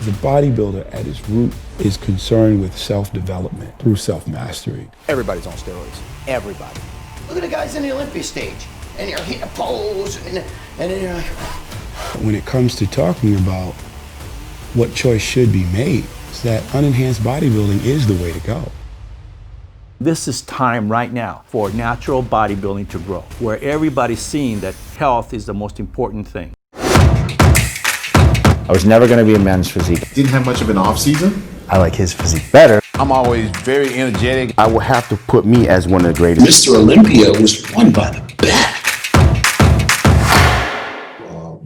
The bodybuilder at its root is concerned with self-development through self-mastery. Everybody's on steroids. Everybody. Look at the guys in the Olympia stage, and you're hitting a pose, and then you're like... When it comes to talking about what choice should be made, is that unenhanced bodybuilding is the way to go. This is time right now for natural bodybuilding to grow, where everybody's seeing that health is the most important thing. I was never going to be a men's physique. Didn't have much of an off season. I like his physique better. I'm always very energetic. I will have to put me as one of the greatest. Mr. Olympia was won by the back.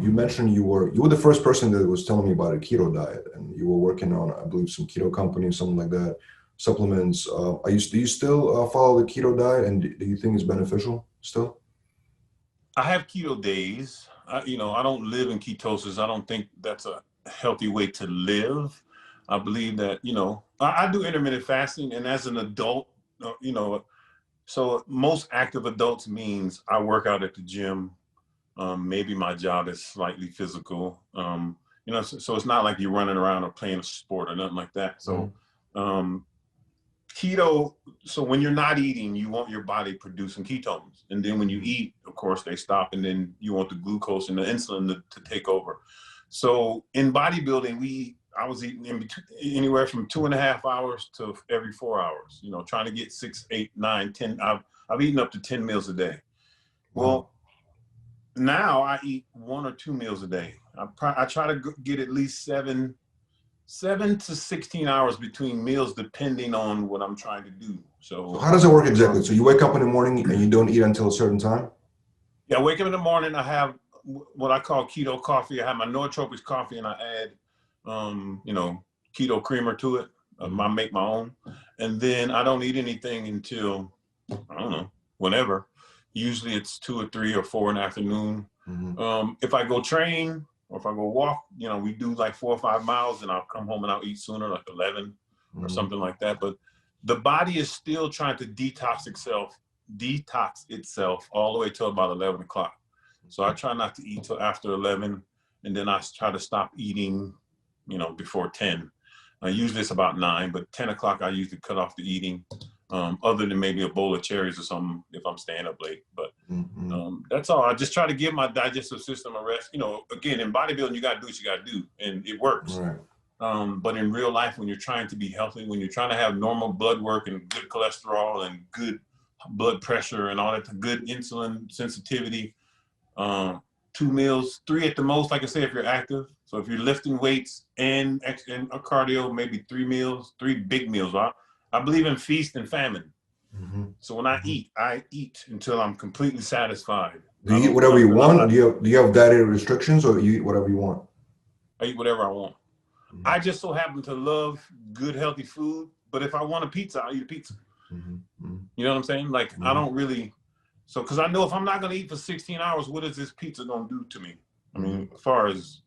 You mentioned you were the first person that was telling me about a keto diet, and you were working on, I believe, some keto company or something like that, supplements. Do you still follow the keto diet, and do you think it's beneficial still? I have keto days. I don't live in ketosis. I don't think that's a healthy way to live. I believe that, I do intermittent fasting, and as an adult, so most active adults means I work out at the gym. Maybe my job is slightly physical, so it's not like you're running around or playing a sport or nothing like that. So, keto, so when you're not eating, you want your body producing ketones. And then when you eat, of course, they stop, and then you want the glucose and the insulin to take over. So in bodybuilding, I was eating in between, anywhere from 2.5 hours to every 4 hours, trying to get 6, 8, 9, 10. I've eaten up to 10 meals a day. Well, now I eat 1 or 2 meals a day. I try to get at least 7 to 16 hours between meals, depending on what I'm trying to do. So how does it work exactly? So you wake up in the morning and you don't eat until a certain time? Yeah, I wake up in the morning. I have what I call keto coffee. I have my nootropics coffee, and I add, keto creamer to it. I make my own. And then I don't eat anything until, I don't know, whenever. Usually it's 2 or 3 or 4 in the afternoon. If I go train or if I go walk, we do like 4 or 5 miles, and I'll come home and I'll eat sooner, like 11 or something like that. But the body is still trying to detox itself all the way till about 11 o'clock. So I try not to eat till after 11, and then I try to stop eating, before 10. Usually it's about 9, but 10 o'clock I usually cut off the eating. Other than maybe a bowl of cherries or something if I'm staying up late. But that's all. I just try to give my digestive system a rest. Again, in bodybuilding, you got to do what you got to do, and it works. Right. But in real life, when you're trying to be healthy, when you're trying to have normal blood work and good cholesterol and good blood pressure and all that, good insulin sensitivity, 2 meals, 3 at the most, like I say, if you're active. So if you're lifting weights and a cardio, maybe 3 meals, 3 big meals, right? I believe in feast and famine. So when I eat until I'm completely satisfied. Do you eat whatever you want, or do you have dietary restrictions, or you eat whatever you want? I eat whatever I want. I just so happen to love good, healthy food. But if I want a pizza, I'll eat a pizza. You know what I'm saying? Like, I don't really, because I know if I'm not going to eat for 16 hours, what is this pizza going to do to me? I mean, as far as,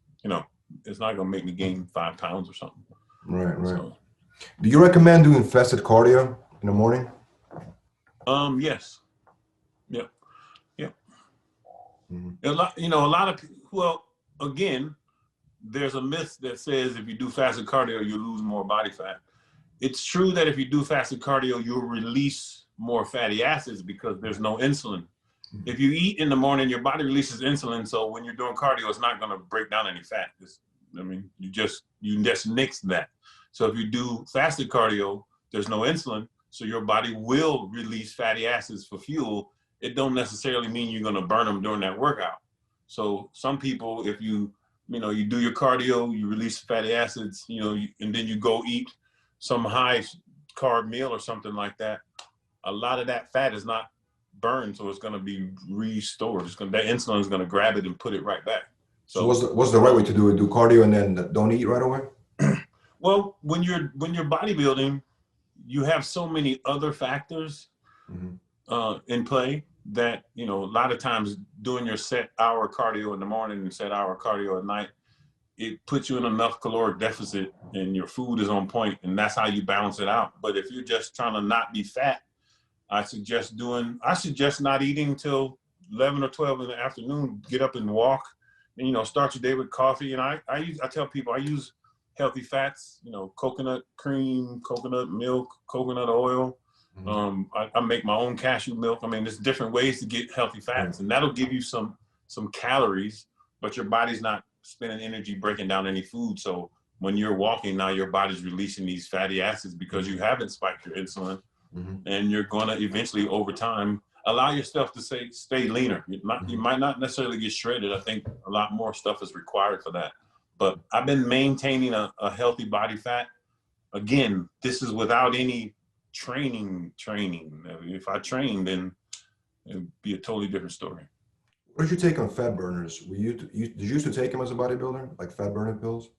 it's not going to make me gain 5 pounds or something. Right. So, do you recommend doing fasted cardio in the morning? Yes. Yep. A lot of people, well, again, there's a myth that says if you do fasted cardio, you lose more body fat. It's true that if you do fasted cardio, you'll release more fatty acids because there's no insulin. If you eat in the morning, your body releases insulin. So when you're doing cardio, it's not going to break down any fat. You just nix that. So if you do fasted cardio, there's no insulin, so your body will release fatty acids for fuel. It don't necessarily mean you're going to burn them during that workout. So some people, if you do your cardio, you release fatty acids, and then you go eat some high carb meal or something like that, a lot of that fat is not burned, so it's going to be restored. That insulin is going to grab it and put it right back. So what's the right way to do it? Do cardio and then don't eat right away? Well, when you're bodybuilding, you have so many other factors in play that, a lot of times doing your set hour cardio in the morning and set hour cardio at night, it puts you in enough caloric deficit and your food is on point, and that's how you balance it out. But if you're just trying to not be fat, I suggest not eating till 11 or 12 in the afternoon. Get up and walk, and start your day with coffee. And I tell people I use healthy fats, you know, coconut cream, coconut milk, coconut oil. I make my own cashew milk. I mean, there's different ways to get healthy fats, and that'll give you some calories, but your body's not spending energy breaking down any food. So when you're walking now, your body's releasing these fatty acids because you haven't spiked your insulin, and you're going to eventually, over time, allow yourself to stay leaner. You might not necessarily get shredded. I think a lot more stuff is required for that. But I've been maintaining a healthy body fat. Again, this is without any training. If I trained, then it would be a totally different story. What did you take on fat burners? Did you used to take them as a bodybuilder, like fat burning pills?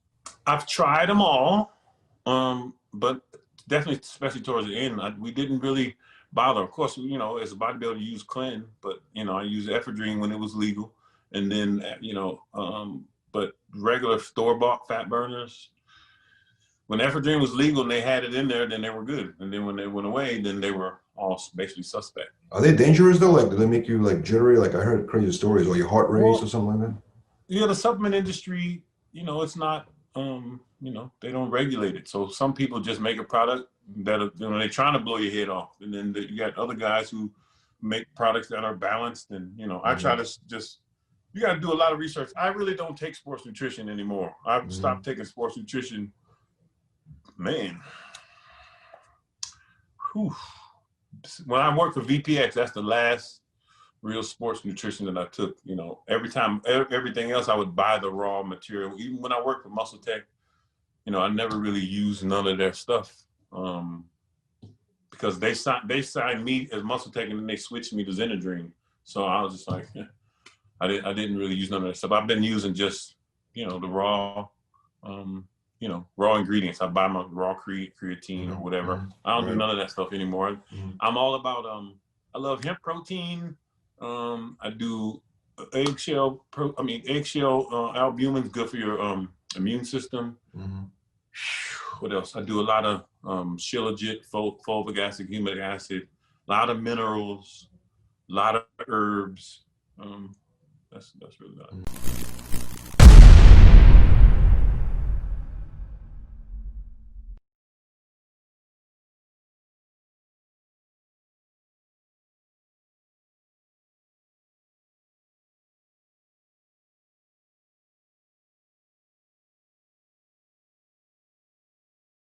I've tried them all, but definitely, especially towards the end, we didn't really bother. Of course, you know, as a bodybuilder, you use Clen, but you know, I used ephedrine when it was legal, and then you know, but regular store-bought fat burners, when ephedrine was legal and they had it in there, then they were good, and then when they went away, then they were all basically suspect. Are they dangerous though? Like, do they make you like jittery? Like, I heard crazy stories, or your heart race or something like that. Yeah, the supplement industry, you know, it's not, you know, they don't regulate it. So some people just make a product that, you know, they're trying to blow your head off, and then you got other guys who make products that are balanced. And you know, I try to just, you got to do a lot of research. I really don't take sports nutrition anymore. I've stopped taking sports nutrition. Man, whew. When I worked for VPX, that's the last real sports nutrition that I took. You know, everything else I would buy the raw material. Even when I worked for Muscle Tech, you know, I never really used none of their stuff, because they signed me as Muscle Tech, and then they switched me to Xenadrine. So I was just like, I didn't really use none of that stuff. I've been using just, you know, the raw, you know, raw ingredients. I buy my raw creatine or whatever. I don't do none of that stuff anymore. I'm all about, I love hemp protein. I do eggshell albumin's good for your immune system. What else? I do a lot of shilajit, fulvic acid, humic acid, a lot of minerals, a lot of herbs. That's really good.